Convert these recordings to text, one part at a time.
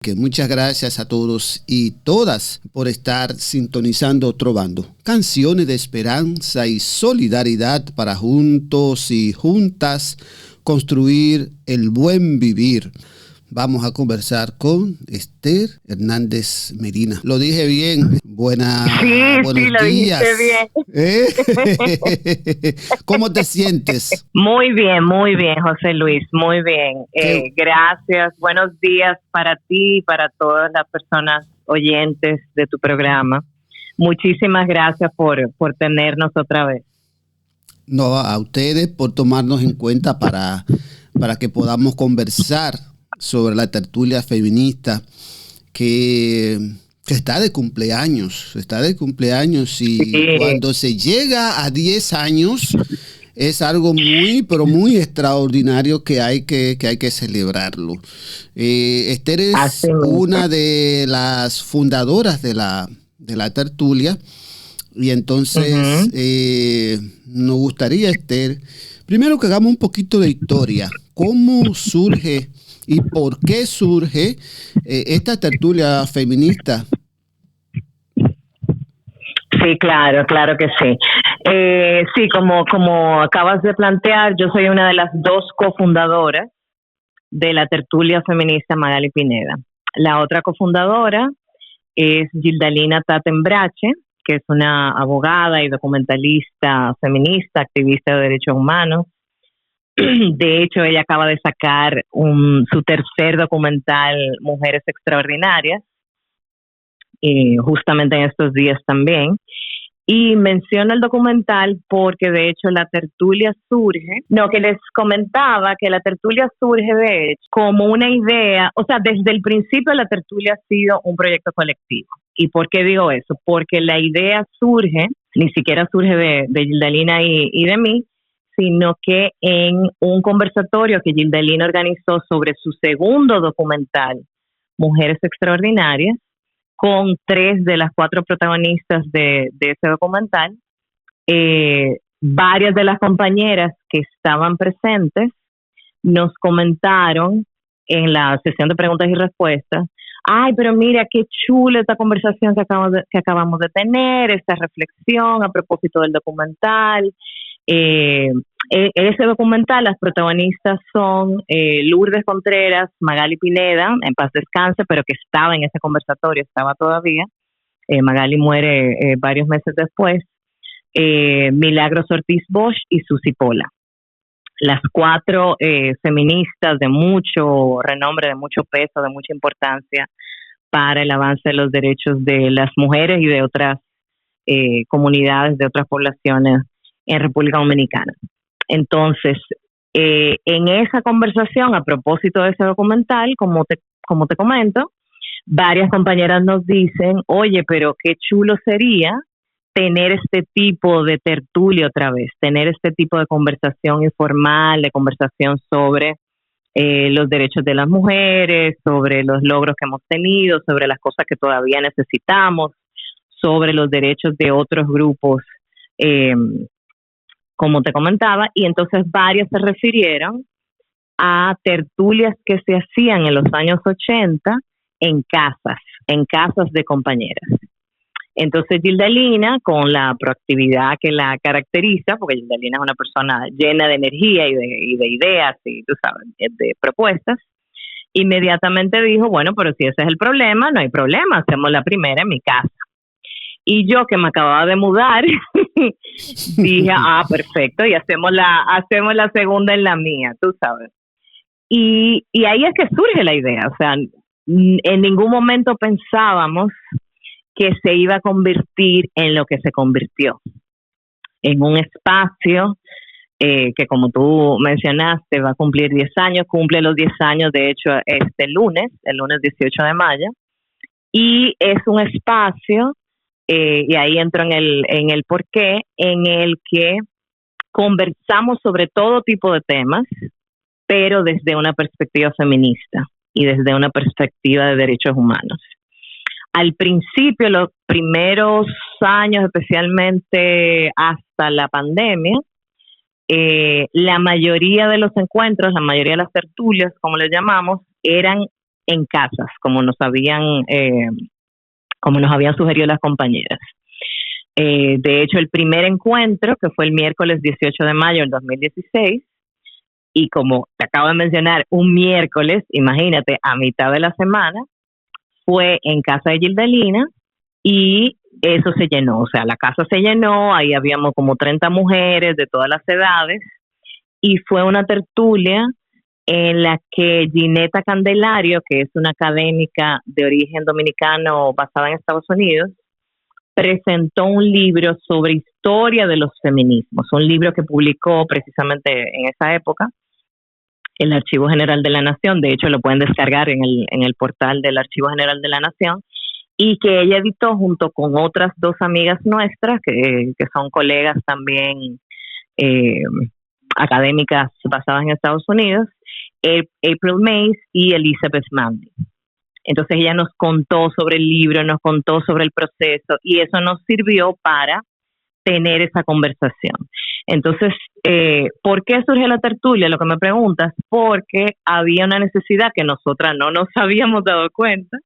Que muchas gracias a todos y todas por estar sintonizando Trovando. Canciones de esperanza y solidaridad para juntos y juntas construir el buen vivir. Vamos a conversar con Esther Hernández Medina. Lo dije bien. Buenos lo días. Dijiste bien. ¿Cómo te sientes? Muy bien, José Luis, muy bien. Gracias. Buenos días para ti y para todas las personas oyentes de tu programa. Muchísimas gracias por tenernos otra vez. No, a ustedes por tomarnos en cuenta para que podamos conversar sobre la tertulia feminista que está de cumpleaños y sí. Cuando se llega a 10 años es algo pero muy extraordinario que hay que celebrarlo. Esther es una de las fundadoras de la tertulia y entonces nos gustaría, Esther, primero que hagamos un poquito de historia. ¿Cómo surge y por qué surge esta tertulia feminista? Sí, claro que sí. Sí, como acabas de plantear, yo soy una de las dos cofundadoras de la tertulia feminista Magali Pineda. La otra cofundadora es Gildalina Tatembrache, que es una abogada y documentalista feminista, activista de derechos humanos. De hecho, ella acaba de sacar su tercer documental, Mujeres Extraordinarias, justamente en estos días también. Y menciono el documental porque de hecho la tertulia que les comentaba que la tertulia surge de hecho como una idea, o sea, desde el principio la tertulia ha sido un proyecto colectivo. ¿Y por qué digo eso? Porque la idea surge, ni siquiera surge de Gildalina y de mí, sino que en un conversatorio que Gildalina organizó sobre su segundo documental, Mujeres Extraordinarias, con 3 de las 4 protagonistas de ese documental, varias de las compañeras que estaban presentes nos comentaron en la sesión de preguntas y respuestas: ay, pero mira qué chula esta conversación que acabamos de tener, esta reflexión a propósito del documental. Ese documental, las protagonistas son Lourdes Contreras, Magali Pineda, en paz descanse, pero que estaba en ese conversatorio, estaba todavía. Magali muere varios meses después. Milagros Ortiz Bosch y Susi Pola. Las 4 feministas de mucho renombre, de mucho peso, de mucha importancia para el avance de los derechos de las mujeres y de otras comunidades, de otras poblaciones en República Dominicana. Entonces, en esa conversación, a propósito de ese documental, como te comento, varias compañeras nos dicen: oye, pero qué chulo sería tener este tipo de tertulia otra vez, tener este tipo de conversación informal, de conversación sobre los derechos de las mujeres, sobre los logros que hemos tenido, sobre las cosas que todavía necesitamos, sobre los derechos de otros grupos, como te comentaba. Y entonces varias se refirieron a tertulias que se hacían en los años 80 en casas de compañeras. Entonces Gildalina, con la proactividad que la caracteriza, porque Gildalina es una persona llena de energía y de ideas y, tú sabes, de propuestas, inmediatamente dijo: bueno, pero si ese es el problema, no hay problema, hacemos la primera en mi casa. Y yo, que me acababa de mudar, dije: perfecto, y hacemos la segunda en la mía, tú sabes. Y ahí es que surge la idea. O sea, en ningún momento pensábamos que se iba a convertir en lo que se convirtió, en un espacio que, como tú mencionaste, va a cumplir 10 años, cumple los 10 años, de hecho, el lunes 18 de mayo, y es un espacio, y ahí entro en el porqué, en el que conversamos sobre todo tipo de temas, pero desde una perspectiva feminista y desde una perspectiva de derechos humanos. Al principio, los primeros años, especialmente hasta la pandemia, la mayoría de los encuentros, la mayoría de las tertulias, como les llamamos, eran en casas, como nos habían sugerido las compañeras. De hecho, el primer encuentro, que fue el miércoles 18 de mayo del 2016, y como te acabo de mencionar, un miércoles, imagínate, a mitad de la semana, fue en casa de Gildelina, y eso se llenó, o sea, la casa se llenó, ahí habíamos como 30 mujeres de todas las edades, y fue una tertulia en la que Ginetta Candelario, que es una académica de origen dominicano basada en Estados Unidos, presentó un libro sobre historia de los feminismos, un libro que publicó precisamente en esa época el Archivo General de la Nación. De hecho lo pueden descargar en el portal del Archivo General de la Nación, y que ella editó junto con otras dos amigas nuestras que son colegas también académicas basadas en Estados Unidos, April Mays y Elizabeth Manley. Entonces ella nos contó sobre el libro, nos contó sobre el proceso, y eso nos sirvió para tener esa conversación. Entonces, ¿por qué surge la tertulia? Lo que me preguntas, porque había una necesidad que nosotras no nos habíamos dado cuenta,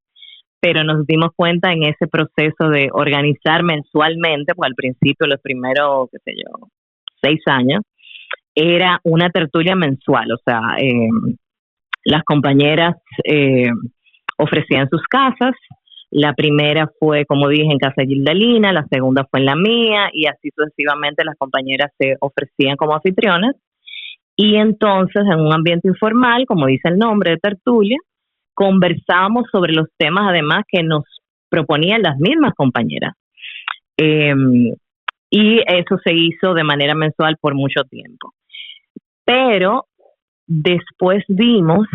pero nos dimos cuenta en ese proceso de organizar mensualmente, pues al principio, los primeros, 6 años, era una tertulia mensual, o sea, las compañeras ofrecían sus casas. La primera fue, como dije, en casa de Gildelina, la segunda fue en la mía, y así sucesivamente las compañeras se ofrecían como anfitriones. Y entonces, en un ambiente informal, como dice el nombre de tertulia, conversábamos sobre los temas, además, que nos proponían las mismas compañeras. Y eso se hizo de manera mensual por mucho tiempo. Pero después vimos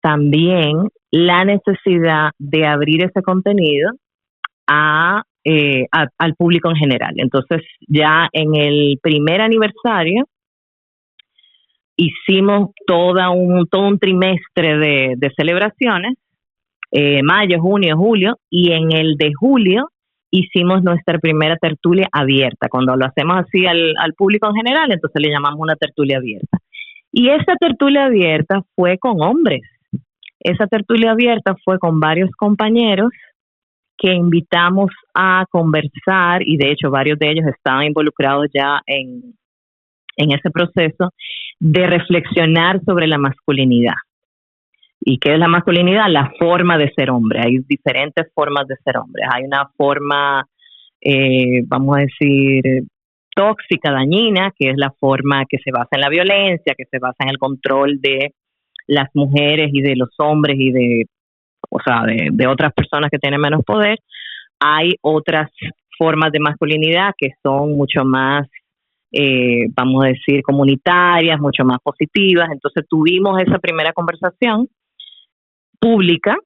también la necesidad de abrir ese contenido al público en general. Entonces, ya en el primer aniversario hicimos todo un trimestre de celebraciones, mayo, junio, julio, y en el de julio hicimos nuestra primera tertulia abierta. Cuando lo hacemos así al público en general, entonces le llamamos una tertulia abierta. Y esa tertulia abierta fue con hombres. Esa tertulia abierta fue con varios compañeros que invitamos a conversar, y de hecho varios de ellos estaban involucrados ya en ese proceso de reflexionar sobre la masculinidad. ¿Y qué es la masculinidad? La forma de ser hombre. Hay diferentes formas de ser hombre. Hay una forma, vamos a decir, tóxica, dañina, que es la forma que se basa en la violencia, que se basa en el control de las mujeres y de los hombres y de otras personas que tienen menos poder. Hay otras formas de masculinidad que son mucho más, vamos a decir, comunitarias, mucho más positivas. Entonces tuvimos esa primera conversación pública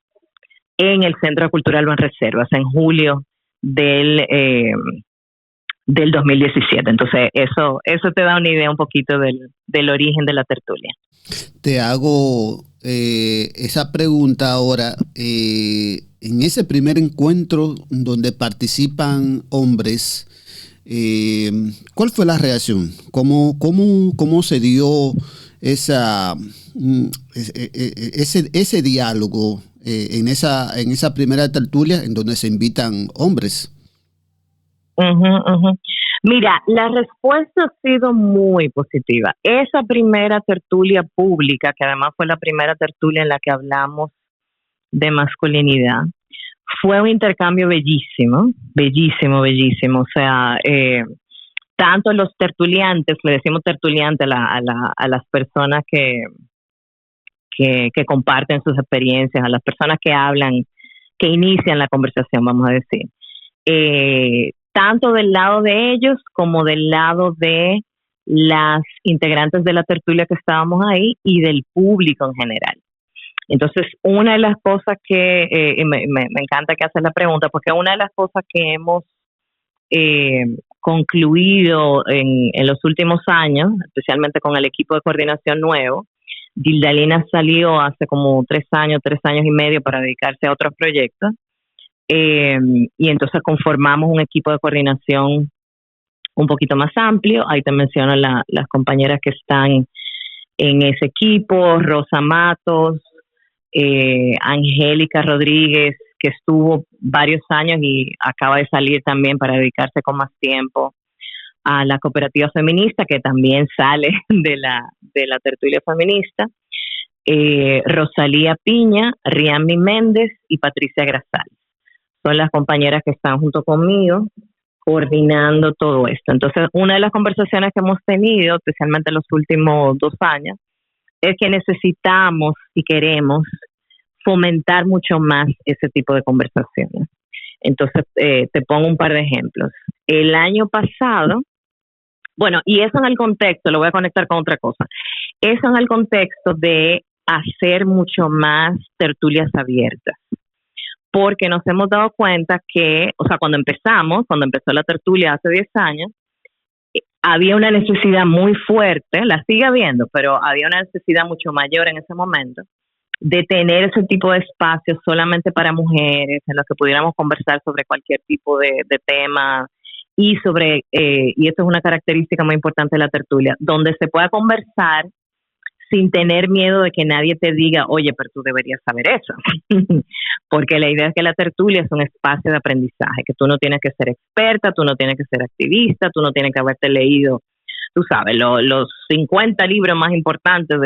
en el Centro Cultural Banreservas en julio del 2017. Entonces eso te da una idea un poquito del origen de la tertulia. Te hago esa pregunta ahora. En ese primer encuentro donde participan hombres, ¿cuál fue la reacción? ¿Cómo se dio ese diálogo en esa primera tertulia en donde se invitan hombres? Mira, la respuesta ha sido muy positiva. Esa primera tertulia pública, que además fue la primera tertulia en la que hablamos de masculinidad, fue un intercambio bellísimo, bellísimo, bellísimo. O sea, tanto los tertuliantes, le decimos tertuliante a las personas que comparten sus experiencias, a las personas que hablan, que inician la conversación, vamos a decir. Tanto del lado de ellos como del lado de las integrantes de la tertulia que estábamos ahí y del público en general. Entonces, una de las cosas que me encanta que haces la pregunta, porque una de las cosas que hemos concluido en los últimos años, especialmente con el equipo de coordinación nuevo, Gildelina salió hace como 3 años y medio para dedicarse a otros proyectos. Y entonces conformamos un equipo de coordinación un poquito más amplio. Ahí te menciono las compañeras que están en ese equipo: Rosa Matos, Angélica Rodríguez, que estuvo varios años y acaba de salir también para dedicarse con más tiempo a la cooperativa feminista, que también sale de la tertulia feminista, Rosalía Piña, Riami Méndez y Patricia Grasal. Son las compañeras que están junto conmigo coordinando todo esto. Entonces, una de las conversaciones que hemos tenido, especialmente en los últimos 2 años, es que necesitamos y queremos fomentar mucho más ese tipo de conversaciones. Entonces, te pongo un par de ejemplos. El año pasado, bueno, y eso en el contexto, lo voy a conectar con otra cosa, eso en el contexto de hacer mucho más tertulias abiertas, porque nos hemos dado cuenta que, o sea, cuando empezó la tertulia hace 10 años, había una necesidad muy fuerte, la sigue habiendo, pero había una necesidad mucho mayor en ese momento de tener ese tipo de espacios solamente para mujeres, en los que pudiéramos conversar sobre cualquier tipo de tema y y eso es una característica muy importante de la tertulia, donde se pueda conversar sin tener miedo de que nadie te diga, oye, pero tú deberías saber eso. Porque la idea es que la tertulia es un espacio de aprendizaje, que tú no tienes que ser experta, tú no tienes que ser activista, tú no tienes que haberte leído, tú sabes, los 50 libros más importantes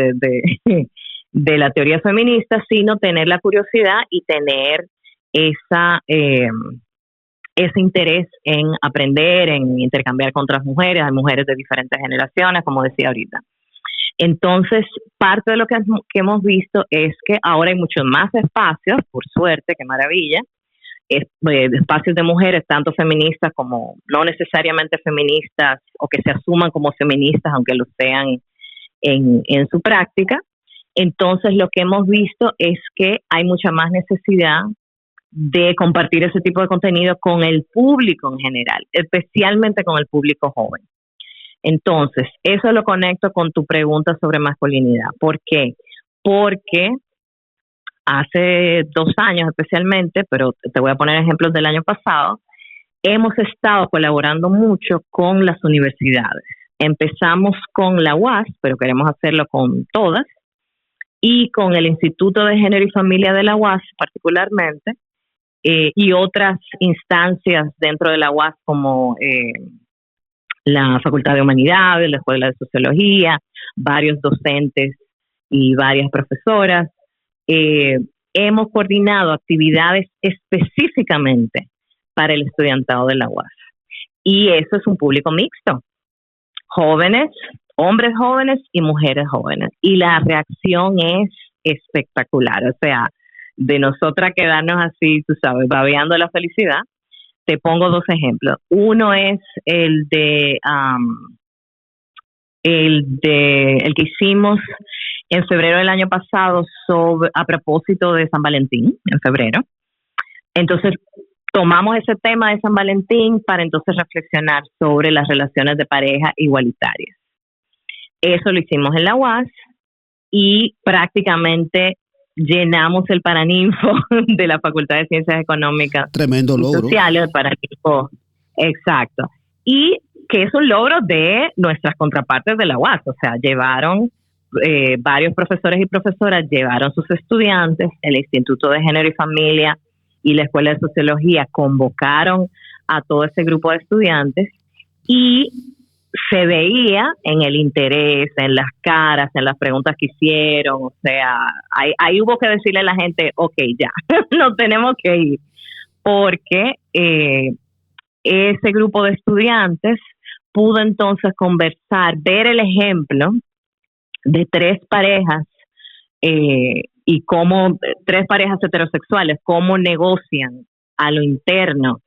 de la teoría feminista, sino tener la curiosidad y tener ese interés en aprender, en intercambiar con otras mujeres, hay mujeres de diferentes generaciones, como decía ahorita. Entonces, parte de lo que hemos visto es que ahora hay muchos más espacios, por suerte, qué maravilla, espacios de mujeres, tanto feministas como no necesariamente feministas, o que se asuman como feministas, aunque lo sean en su práctica. Entonces, lo que hemos visto es que hay mucha más necesidad de compartir ese tipo de contenido con el público en general, especialmente con el público joven. Entonces, eso lo conecto con tu pregunta sobre masculinidad. ¿Por qué? Porque hace 2 años especialmente, pero te voy a poner ejemplos del año pasado, hemos estado colaborando mucho con las universidades. Empezamos con la UAS, pero queremos hacerlo con todas, y con el Instituto de Género y Familia de la UAS particularmente, y otras instancias dentro de la UAS como la Facultad de Humanidades, la Escuela de Sociología, varios docentes y varias profesoras. Hemos coordinado actividades específicamente para el estudiantado de la UAS. Y eso es un público mixto, jóvenes, hombres jóvenes y mujeres jóvenes. Y la reacción es espectacular. O sea, de nosotras quedarnos así, tú sabes, babeando la felicidad. Te pongo 2 ejemplos. Uno es el que hicimos en febrero del año pasado a propósito de San Valentín, en febrero. Entonces, tomamos ese tema de San Valentín para entonces reflexionar sobre las relaciones de pareja igualitarias. Eso lo hicimos en la UAS y prácticamente llenamos el Paraninfo de la Facultad de Ciencias Económicas. Tremendo logro. Sociales, el Paraninfo, exacto. Y que es un logro de nuestras contrapartes de la UAS, o sea, llevaron varios profesores y profesoras, llevaron sus estudiantes, el Instituto de Género y Familia y la Escuela de Sociología convocaron a todo ese grupo de estudiantes y se veía en el interés, en las caras, en las preguntas que hicieron, o sea, ahí hubo que decirle a la gente, ok, ya, nos tenemos que ir, porque ese grupo de estudiantes pudo entonces conversar, ver el ejemplo de 3 parejas y cómo 3 parejas heterosexuales, cómo negocian a lo interno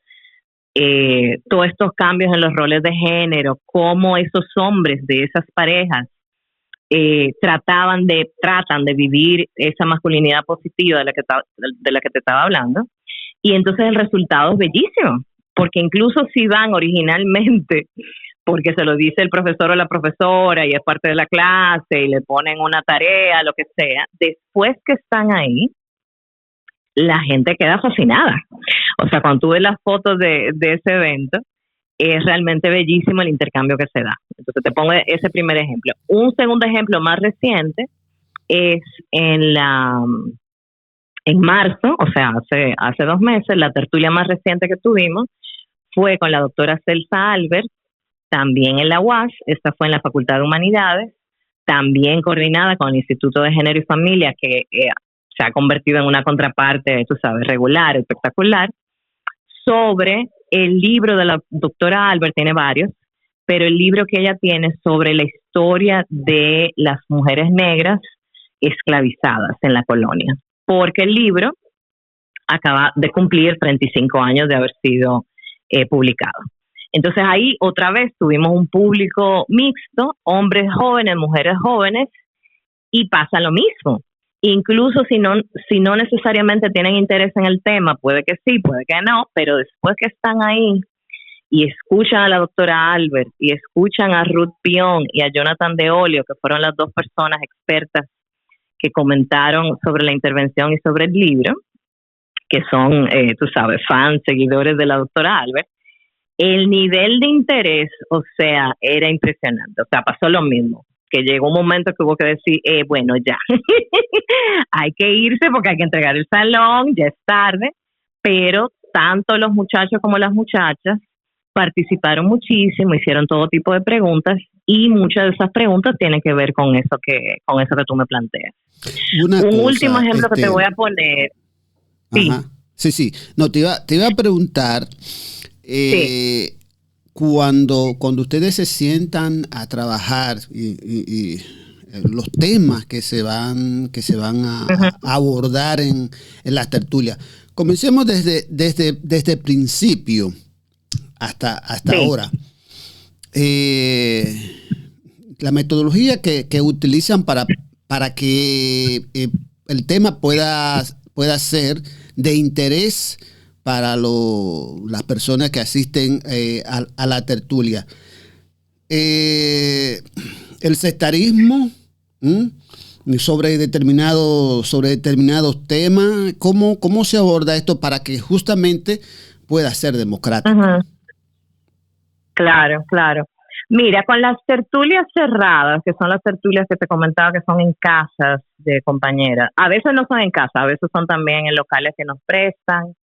todos estos cambios en los roles de género, cómo esos hombres de esas parejas tratan de vivir esa masculinidad positiva de la que te estaba hablando. Y entonces el resultado es bellísimo, porque incluso si van originalmente, porque se lo dice el profesor o la profesora y es parte de la clase y le ponen una tarea, lo que sea, después que están ahí, la gente queda fascinada. O sea, cuando tú ves las fotos de ese evento, es realmente bellísimo el intercambio que se da. Entonces te pongo ese primer ejemplo. Un segundo ejemplo más reciente es en En marzo, o sea, hace 2 meses, la tertulia más reciente que tuvimos fue con la doctora Celsa Albert, también en la UAS, esta fue en la Facultad de Humanidades, también coordinada con el Instituto de Género y Familia, que se ha convertido en una contraparte, tú sabes, regular, espectacular, sobre el libro de la doctora Albert, tiene varios, pero el libro que ella tiene sobre la historia de las mujeres negras esclavizadas en la colonia, porque el libro acaba de cumplir 35 años de haber sido publicado. Entonces ahí otra vez tuvimos un público mixto, hombres jóvenes, mujeres jóvenes, y pasa lo mismo. Incluso si no necesariamente tienen interés en el tema, puede que sí, puede que no, pero después que están ahí y escuchan a la doctora Albert y escuchan a Ruth Pion y a Jonathan De Olio, que fueron las dos personas expertas que comentaron sobre la intervención y sobre el libro, que son, tú sabes, fans, seguidores de la doctora Albert, el nivel de interés, o sea, era impresionante. O sea, pasó lo mismo, que llegó un momento que hubo que decir, bueno, ya, hay que irse porque hay que entregar el salón, ya es tarde, pero tanto los muchachos como las muchachas participaron muchísimo, hicieron todo tipo de preguntas y muchas de esas preguntas tienen que ver con eso que tú me planteas. Último ejemplo que te voy a poner. Ajá. Sí. No, te iba a preguntar, sí. Cuando ustedes se sientan a trabajar y los temas que se van a abordar en las tertulias, comencemos desde el principio hasta sí. Ahora. La metodología que utilizan para que el tema pueda ser de interés para las personas que asisten a la tertulia. El sectarismo sobre determinados temas, ¿cómo se aborda esto para que justamente pueda ser democrático? Uh-huh. Claro. Mira, con las tertulias cerradas, que son las tertulias que te comentaba que son en casas de compañeras, a veces no son en casa, a veces son también en locales que nos prestan,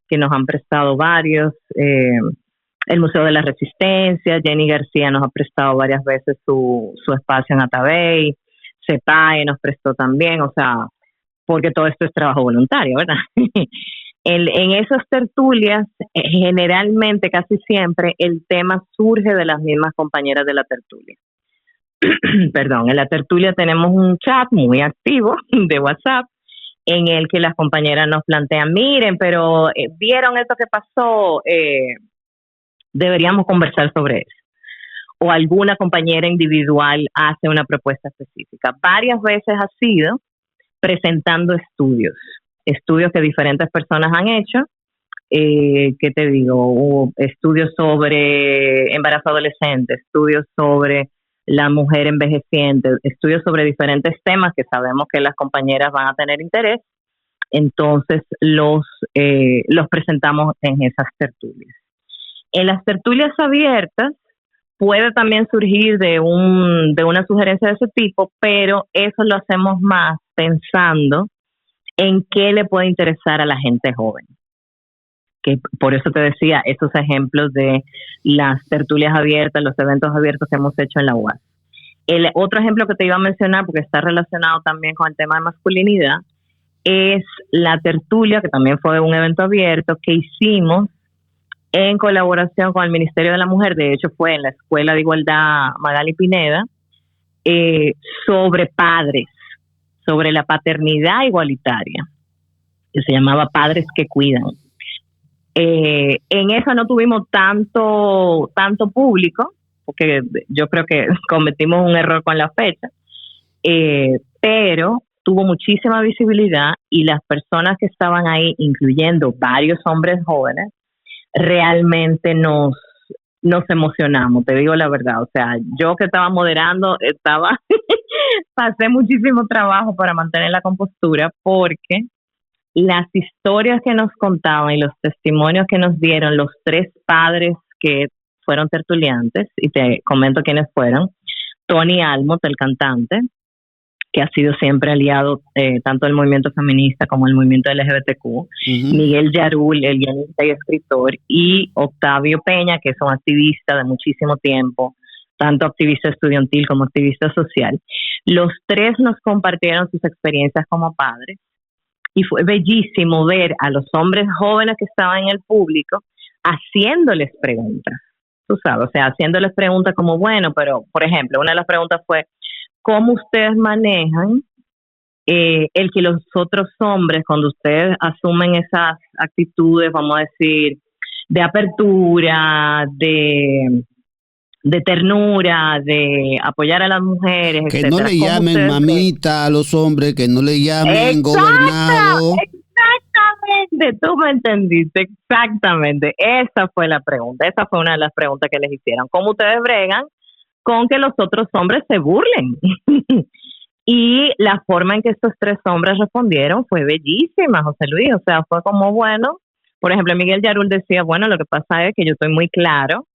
que nos han prestado varios, el Museo de la Resistencia, Jenny García nos ha prestado varias veces su espacio en Atabey, CEPAE nos prestó también, o sea, porque todo esto es trabajo voluntario, ¿verdad? En esas tertulias, generalmente, casi siempre, el tema surge de las mismas compañeras de la tertulia. Perdón, en la tertulia tenemos un chat muy activo de WhatsApp en el que las compañeras nos plantean, miren, pero ¿vieron esto que pasó? Deberíamos conversar sobre eso. O alguna compañera individual hace una propuesta específica. Varias veces ha sido presentando estudios que diferentes personas han hecho, ¿qué te digo? Estudios sobre embarazo adolescente, estudios sobre la mujer envejeciente, estudios sobre diferentes temas que sabemos que las compañeras van a tener interés, entonces los presentamos en esas tertulias. En las tertulias abiertas puede también surgir de una sugerencia de ese tipo, pero eso lo hacemos más pensando en qué le puede interesar a la gente joven. Que por eso te decía, esos ejemplos de las tertulias abiertas, los eventos abiertos que hemos hecho en la UAS. El otro ejemplo que te iba a mencionar, porque está relacionado también con el tema de masculinidad, es la tertulia, que también fue un evento abierto que hicimos en colaboración con el Ministerio de la Mujer, de hecho fue en la Escuela de Igualdad Magali Pineda, sobre padres, sobre la paternidad igualitaria, que se llamaba Padres que Cuidan. En esa no tuvimos tanto público, porque yo creo que cometimos un error con la fecha, pero tuvo muchísima visibilidad y las personas que estaban ahí, incluyendo varios hombres jóvenes, realmente nos emocionamos, te digo la verdad. O sea, yo que estaba moderando, pasé muchísimo trabajo para mantener la compostura, porque las historias que nos contaban y los testimonios que nos dieron los 3 padres que fueron tertuliantes, y te comento quiénes fueron: Tony Almos, el cantante, que ha sido siempre aliado tanto del movimiento feminista como del movimiento LGBTQ, Miguel Yarul, el guionista y escritor, y Octavio Peña, que es un activista de muchísimo tiempo, tanto activista estudiantil como activista social. Los tres nos compartieron sus experiencias como padres, y fue bellísimo ver a los hombres jóvenes que estaban en el público haciéndoles preguntas, tú sabes, o sea, haciéndoles preguntas como, bueno, pero, por ejemplo, una de las preguntas fue, ¿cómo ustedes manejan el que los otros hombres, cuando ustedes asumen esas actitudes, vamos a decir, de apertura, de ternura, de apoyar a las mujeres, que etcétera? no le llamen mamita a los hombres, que no le llamen gobernado. Exactamente, tú me entendiste, exactamente. Esa fue la pregunta, esa fue una de las preguntas que les hicieron. ¿Cómo ustedes bregan con que los otros hombres se burlen? Y la forma en que estos tres hombres respondieron fue bellísima, José Luis. O sea, fue como, bueno, por ejemplo, Miguel Yarul decía, bueno, lo que pasa es que yo estoy muy claro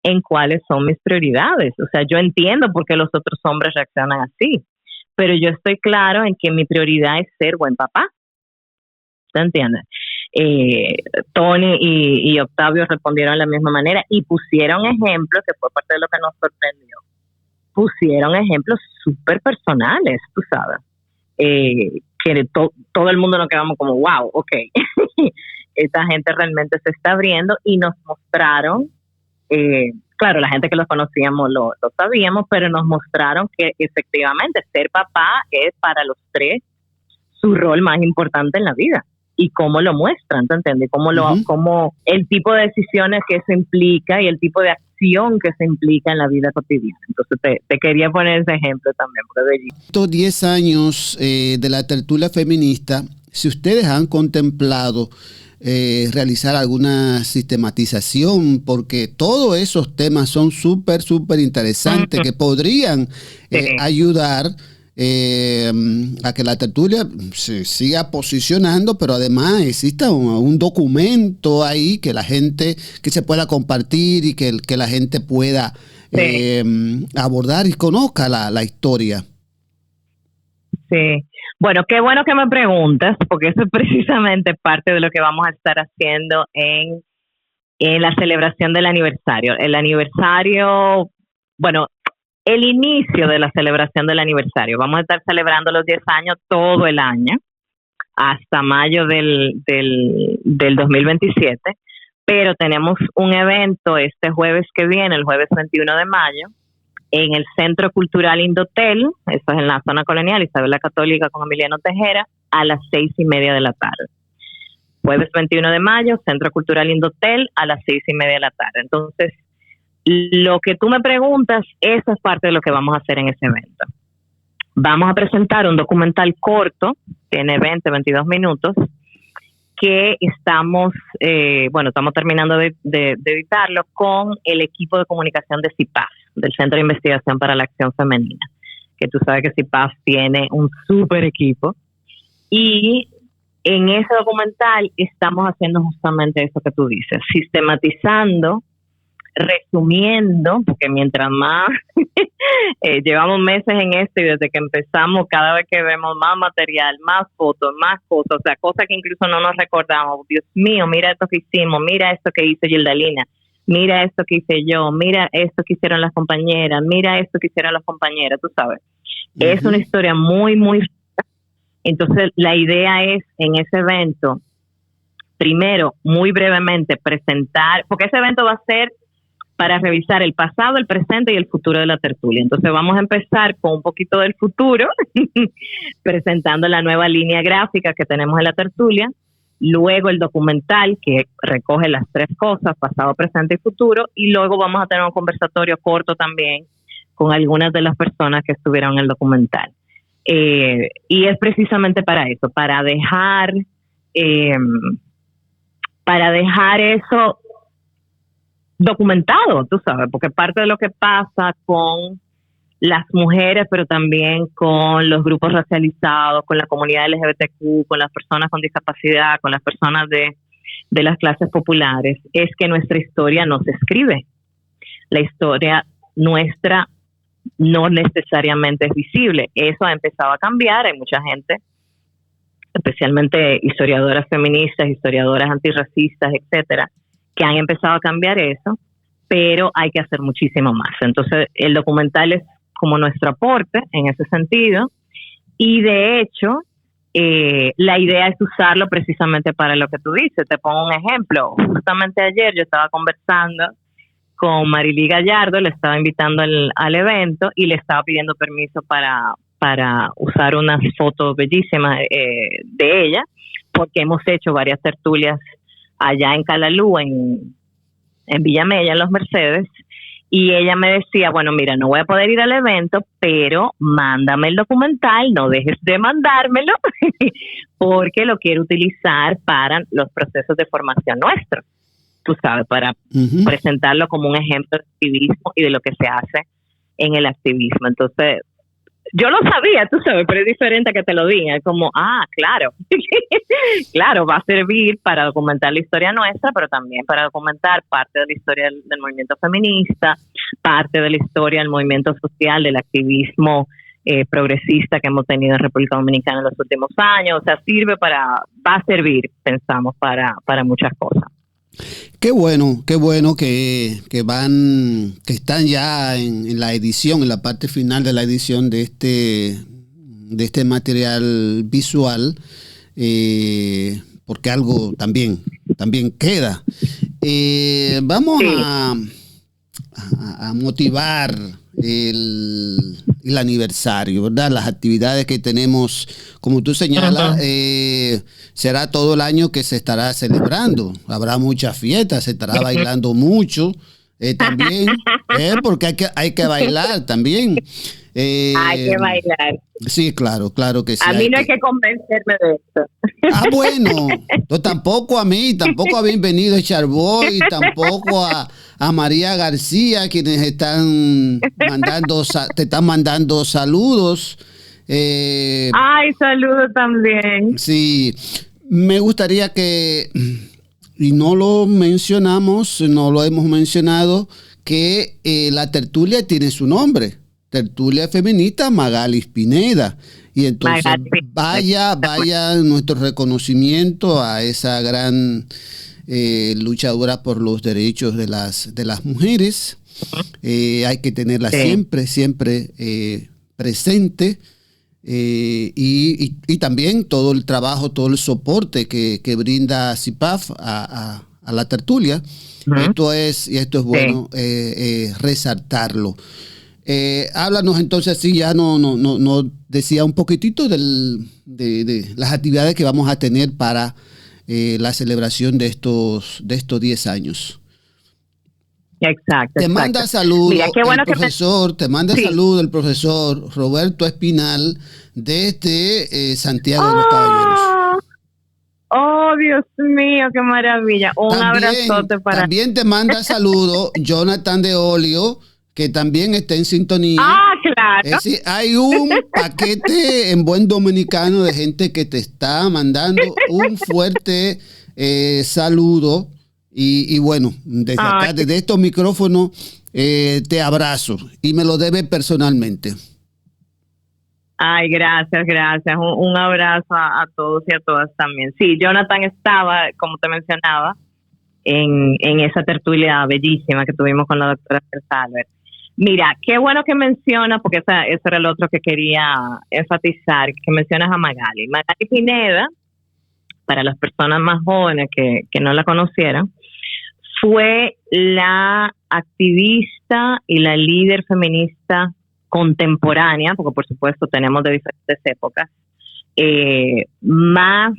en cuáles son mis prioridades. O sea, yo entiendo por qué los otros hombres reaccionan así, pero yo estoy claro en que mi prioridad es ser buen papá. ¿Te entiendes? Tony y Octavio respondieron de la misma manera y pusieron ejemplos, que fue parte de lo que nos sorprendió. Pusieron ejemplos súper personales, tú sabes, que todo el mundo nos quedamos como, wow, ok, esta gente realmente se está abriendo, y nos mostraron, claro, la gente que los conocíamos lo sabíamos, pero nos mostraron que efectivamente ser papá es para los tres su rol más importante en la vida. Y cómo lo muestran, ¿te entiendes? Cómo el tipo de decisiones que eso implica y el tipo de acción que se implica en la vida cotidiana. Entonces te quería poner ese ejemplo también, porque estos 10 años de la tertulia feminista, si ustedes han contemplado realizar alguna sistematización, porque todos esos temas son súper interesantes, que podrían ayudar a que la tertulia se siga posicionando, pero además exista un documento ahí que se pueda compartir y que la gente pueda abordar y conozca la historia. Sí, bueno, qué bueno que me preguntas, porque eso es precisamente parte de lo que vamos a estar haciendo en la celebración del aniversario. El aniversario, bueno, el inicio de la celebración del aniversario. Vamos a estar celebrando los 10 años todo el año, hasta mayo del 2027, pero tenemos un evento este jueves que viene, el jueves 21 de mayo, en el Centro Cultural Indotel, eso es en la zona colonial, Isabel la Católica con Emiliano Tejera, a las 6:30 de la tarde. Jueves 21 de mayo, Centro Cultural Indotel, a las 6:30 de la tarde. Entonces, lo que tú me preguntas, eso es parte de lo que vamos a hacer en ese evento. Vamos a presentar un documental corto, tiene 22 minutos, que estamos terminando de editarlo con el equipo de comunicación de CIPAF, del Centro de Investigación para la Acción Femenina, que tú sabes que CIPAF tiene un súper equipo, y en ese documental estamos haciendo justamente eso que tú dices, sistematizando, resumiendo, porque mientras más llevamos meses en esto, y desde que empezamos, cada vez que vemos más material, más fotos, más cosas, o sea, cosas que incluso no nos recordamos. Dios mío, mira esto que hicimos, mira esto que hizo Gildalina, mira esto que hice yo, mira esto que hicieron las compañeras, mira esto que hicieron las compañeras, tú sabes. Es una historia muy rica. Entonces, la idea es, en ese evento, primero, muy brevemente, presentar, porque ese evento va a ser para revisar el pasado, el presente y el futuro de la tertulia. Entonces vamos a empezar con un poquito del futuro, presentando la nueva línea gráfica que tenemos en la tertulia, luego el documental que recoge las tres cosas, pasado, presente y futuro, y luego vamos a tener un conversatorio corto también con algunas de las personas que estuvieron en el documental. Y es precisamente para eso, para dejar eso documentado, tú sabes, porque parte de lo que pasa con las mujeres, pero también con los grupos racializados, con la comunidad LGBTQ, con las personas con discapacidad, con las personas de las clases populares, es que nuestra historia no se escribe. La historia nuestra no necesariamente es visible. Eso ha empezado a cambiar. Hay mucha gente, especialmente historiadoras feministas, historiadoras antirracistas, etcétera, que han empezado a cambiar eso, pero hay que hacer muchísimo más. Entonces, el documental es como nuestro aporte en ese sentido, y de hecho, la idea es usarlo precisamente para lo que tú dices. Te pongo un ejemplo. Justamente ayer yo estaba conversando con Marily Gallardo, le estaba invitando al evento y le estaba pidiendo permiso para usar unas fotos bellísimas de ella, porque hemos hecho varias tertulias allá en Calalú, en Villamella, en Los Mercedes, y ella me decía, bueno, mira, no voy a poder ir al evento, pero mándame el documental, no dejes de mandármelo, porque lo quiero utilizar para los procesos de formación nuestros, tú sabes, para presentarlo como un ejemplo de activismo y de lo que se hace en el activismo. Entonces, yo lo sabía, tú sabes, pero es diferente a que te lo digan. Es como, claro, claro, va a servir para documentar la historia nuestra, pero también para documentar parte de la historia del movimiento feminista, parte de la historia del movimiento social, del activismo progresista que hemos tenido en República Dominicana en los últimos años. O sea, va a servir, pensamos, para muchas cosas. Qué bueno que están ya en la edición, en la parte final de la edición de este material visual, porque algo también queda. Vamos a motivar el aniversario, ¿verdad? Las actividades que tenemos, como tú señalas, será todo el año que se estará celebrando. Habrá muchas fiestas, se estará bailando mucho también, porque hay que bailar también. Hay que bailar. Sí, claro que sí. A mí no hay que convencerme de esto. Bueno, no, tampoco a Bienvenido a Charboy, tampoco a María García, quienes te están mandando saludos. Saludos también. Sí, me gustaría y no lo hemos mencionado, que la tertulia tiene su nombre. Tertulia Feminista Magali Pineda. Y entonces vaya nuestro reconocimiento a esa gran luchadora por los derechos de las mujeres. Hay que tenerla siempre presente. Y también todo el trabajo, todo el soporte que brinda CIPAF a la tertulia. Esto es bueno resaltarlo. Háblanos entonces, sí, ya no decía un poquitito de las actividades que vamos a tener para la celebración de estos 10 años. Exacto. Te manda saludos el profesor Roberto Espinal desde Santiago de los Caballeros. Oh, Dios mío, qué maravilla. Un abrazote para... También te manda saludos Jonathan de Olio, que también está en sintonía. Claro. Es decir, hay un paquete en buen dominicano de gente que te está mandando un fuerte saludo. Y bueno, desde acá, desde estos micrófonos, te abrazo y me lo debe personalmente. Ay, gracias. Un abrazo a todos y a todas también. Sí, Jonathan estaba, como te mencionaba, en esa tertulia bellísima que tuvimos con la doctora Salver. Mira, qué bueno que mencionas, porque eso era lo otro que quería enfatizar, que mencionas a Magali. Magali Pineda, para las personas más jóvenes que no la conocieran, fue la activista y la líder feminista contemporánea, porque por supuesto tenemos de diferentes épocas, más,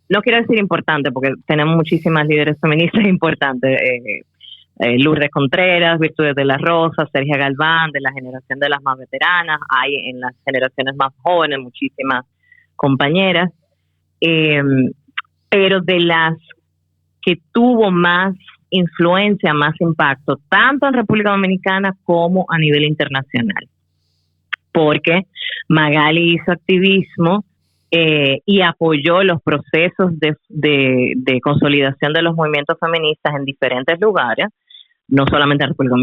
no quiero decir importante, porque tenemos muchísimas líderes feministas importantes, Lourdes Contreras, Virtudes de la Rosa, Sergia Galván, de la generación de las más veteranas, hay en las generaciones más jóvenes muchísimas compañeras, pero de las que tuvo más influencia, más impacto, tanto en República Dominicana como a nivel internacional. Porque Magali hizo activismo y apoyó los procesos de consolidación de los movimientos feministas en diferentes lugares, no solamente en República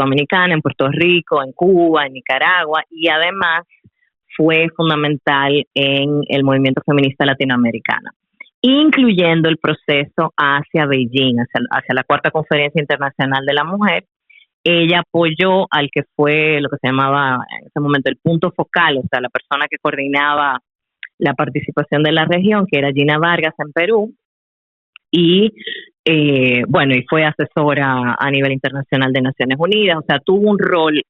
Dominicana, en Puerto Rico, en Cuba, en Nicaragua, y además fue fundamental en el movimiento feminista latinoamericano, incluyendo el proceso hacia Beijing, hacia la Cuarta Conferencia Internacional de la Mujer. Ella apoyó al que fue lo que se llamaba en ese momento el punto focal, o sea, la persona que coordinaba la participación de la región, que era Gina Vargas en Perú, y y fue asesora a nivel internacional de Naciones Unidas, o sea, tuvo un rol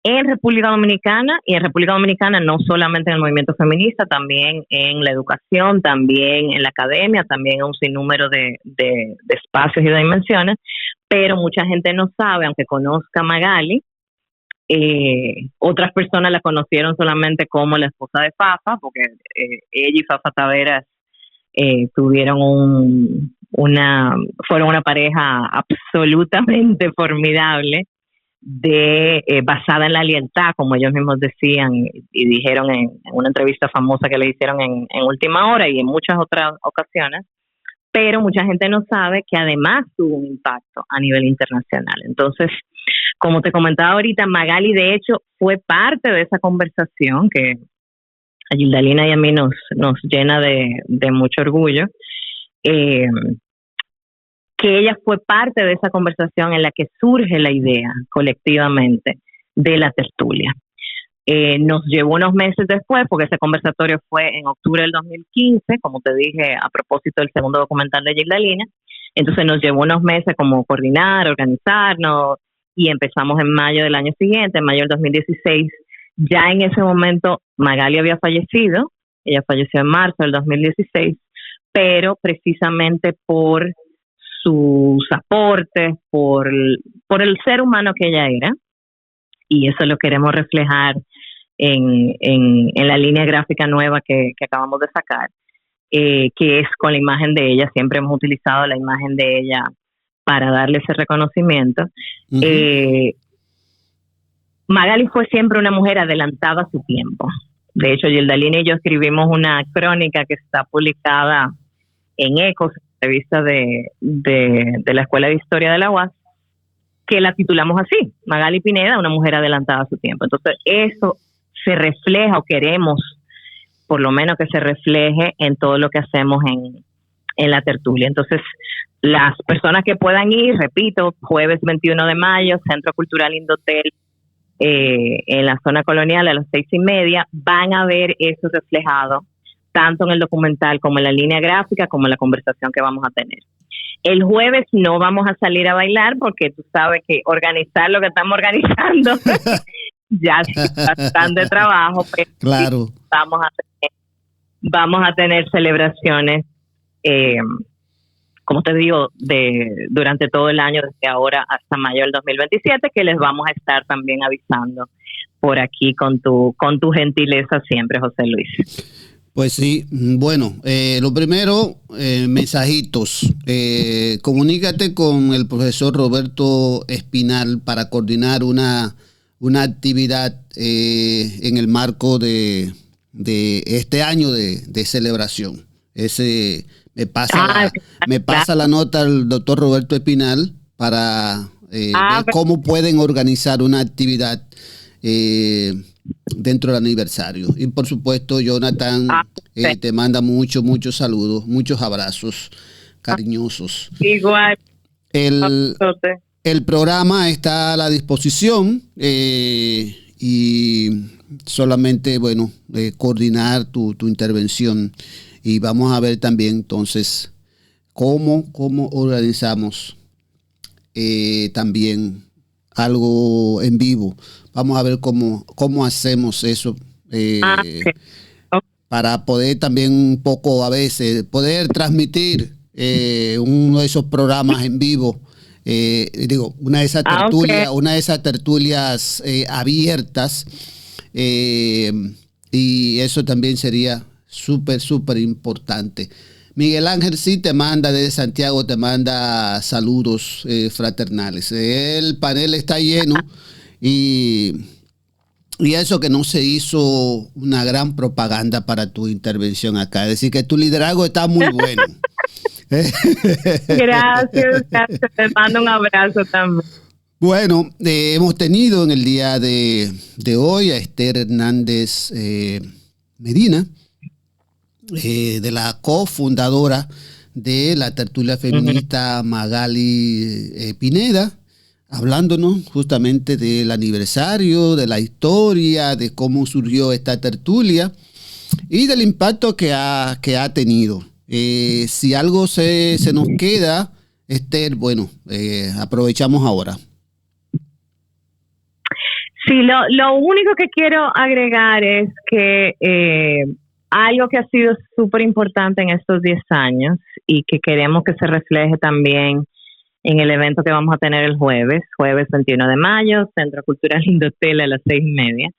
en República Dominicana, y en República Dominicana no solamente en el movimiento feminista, también en la educación, también en la academia, también en un sinnúmero de espacios y de dimensiones, pero mucha gente no sabe, aunque conozca a Magali, otras personas la conocieron solamente como la esposa de Fafa, porque ella y Fafa Taveras fueron una pareja absolutamente formidable, basada en la lealtad, como ellos mismos decían y dijeron en una entrevista famosa que le hicieron en Última Hora y en muchas otras ocasiones, pero mucha gente no sabe que además tuvo un impacto a nivel internacional. Entonces, como te comentaba ahorita, Magali de hecho fue parte de esa conversación que a Gildalina y a mí nos llena de mucho orgullo, que ella fue parte de esa conversación en la que surge la idea colectivamente de la tertulia. Nos llevó unos meses después, porque ese conversatorio fue en octubre del 2015, como te dije, a propósito del segundo documental de Gildalina. Entonces nos llevó unos meses como coordinar, organizarnos, y empezamos en mayo del año siguiente, en mayo del 2016. Ya en ese momento Magali había fallecido, ella falleció en marzo del 2016, pero precisamente por sus aportes, por el ser humano que ella era, y eso lo queremos reflejar en la línea gráfica nueva que acabamos de sacar, que es con la imagen de ella. Siempre hemos utilizado la imagen de ella para darle ese reconocimiento. Uh-huh. Magali fue siempre una mujer adelantada a su tiempo. De hecho, Gildalina y yo escribimos una crónica que está publicada en Ecos, revista de la Escuela de Historia de la UAS, que la titulamos así: Magali Pineda, una mujer adelantada a su tiempo. Entonces, eso se refleja, o queremos por lo menos que se refleje en todo lo que hacemos en la tertulia. Entonces, las personas que puedan ir, repito, jueves 21 de mayo, Centro Cultural Indotel, en la zona colonial a las 6:30, van a ver eso reflejado tanto en el documental como en la línea gráfica, como en la conversación que vamos a tener. El jueves no vamos a salir a bailar, porque tú sabes que organizar lo que estamos organizando ya es bastante trabajo, pero claro, sí vamos a tener celebraciones, como te digo, durante todo el año, desde ahora hasta mayo del 2027, que les vamos a estar también avisando por aquí con tu gentileza siempre, José Luis. Pues sí, bueno, lo primero, mensajitos. Comunícate con el profesor Roberto Espinal para coordinar una actividad en el marco de este año de celebración. Me pasa la nota al doctor Roberto Espinal para ver cómo pueden organizar una actividad dentro del aniversario. Y por supuesto, Jonathan te manda muchos saludos, muchos abrazos cariñosos. Igual. El programa está a la disposición, y solamente, coordinar tu intervención, y vamos a ver también entonces cómo organizamos también algo en vivo. Vamos a ver cómo hacemos eso, para poder también un poco, a veces, poder transmitir uno de esos programas en vivo. Una de esas tertulias abiertas, y eso también sería súper importante. Miguel Ángel desde Santiago te manda saludos fraternales. El panel está lleno, y eso que no se hizo una gran propaganda para tu intervención acá. Es decir, que tu liderazgo está muy bueno. Gracias, te mando un abrazo también. Bueno, hemos tenido en el día de hoy a Esther Hernández Medina, de la cofundadora de la tertulia feminista Magali Pineda, hablándonos justamente del aniversario, de la historia, de cómo surgió esta tertulia y del impacto que ha tenido. Si algo se nos queda, Esther, bueno, aprovechamos ahora. Sí, lo único que quiero agregar es que algo que ha sido súper importante en estos 10 años y que queremos que se refleje también en el evento que vamos a tener el jueves 21 de mayo, Centro Cultural Indotel a las 6:30,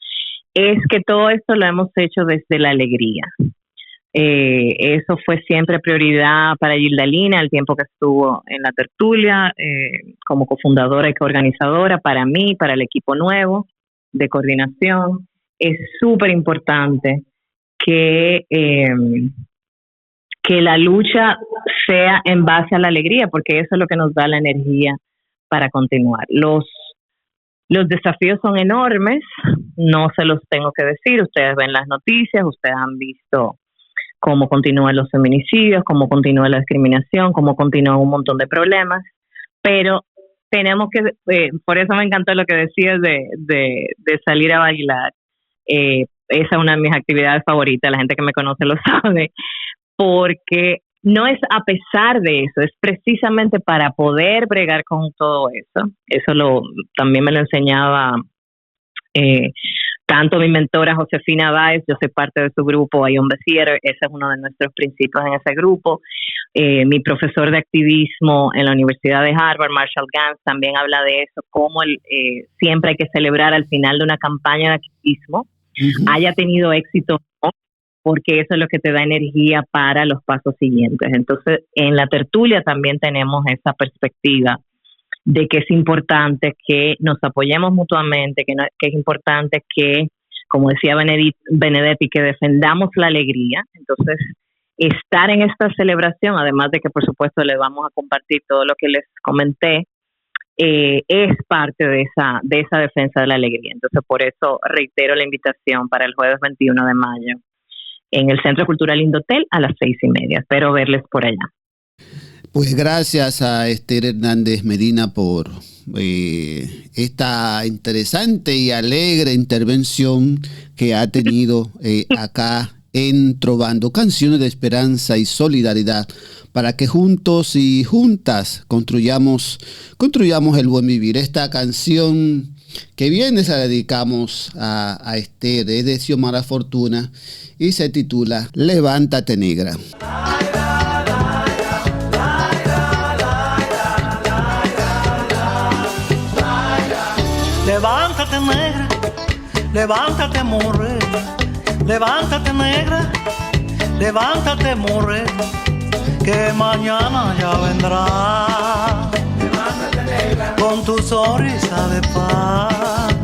es que todo esto lo hemos hecho desde la alegría. Eso fue siempre prioridad para Gildalina el tiempo que estuvo en la tertulia, como cofundadora y coorganizadora, para mí, para el equipo nuevo de coordinación. Es súper importante que la lucha sea en base a la alegría, porque eso es lo que nos da la energía para continuar. Los desafíos son enormes, no se los tengo que decir, ustedes ven las noticias, ustedes han visto cómo continúan los feminicidios, cómo continúa la discriminación, cómo continúan un montón de problemas, pero tenemos que, por eso me encantó lo que decías de salir a bailar. Esa es una de mis actividades favoritas, la gente que me conoce lo sabe, porque no es a pesar de eso, es precisamente para poder bregar con todo eso. Eso también me lo enseñaba tanto mi mentora Josefina Báez, yo soy parte de su grupo I Am the Theater, ese es uno de nuestros principios en ese grupo. Mi profesor de activismo en la Universidad de Harvard, Marshall Gans, también habla de eso, cómo siempre hay que celebrar al final de una campaña de activismo, haya tenido éxito o no, porque eso es lo que te da energía para los pasos siguientes. Entonces, en la tertulia también tenemos esa perspectiva de que es importante que nos apoyemos mutuamente, que es importante que, como decía Benedetti, que defendamos la alegría. Entonces, estar en esta celebración, además de que por supuesto les vamos a compartir todo lo que les comenté, es parte de esa defensa de la alegría. Entonces, por eso reitero la invitación para el jueves 21 de mayo en el Centro Cultural Indotel a las 6:30. Espero verles por allá. Pues gracias a Esther Hernández Medina por esta interesante y alegre intervención que ha tenido acá en Trovando, canciones de esperanza y solidaridad, para que juntos y juntas construyamos el buen vivir. Esta canción que viene se la dedicamos a Esther, es de Xiomara Fortuna y se titula Levántate Negra. Levántate negra, levántate morena, levántate negra, levántate morena, que mañana ya vendrá. Levántate negra, con tu sonrisa de paz.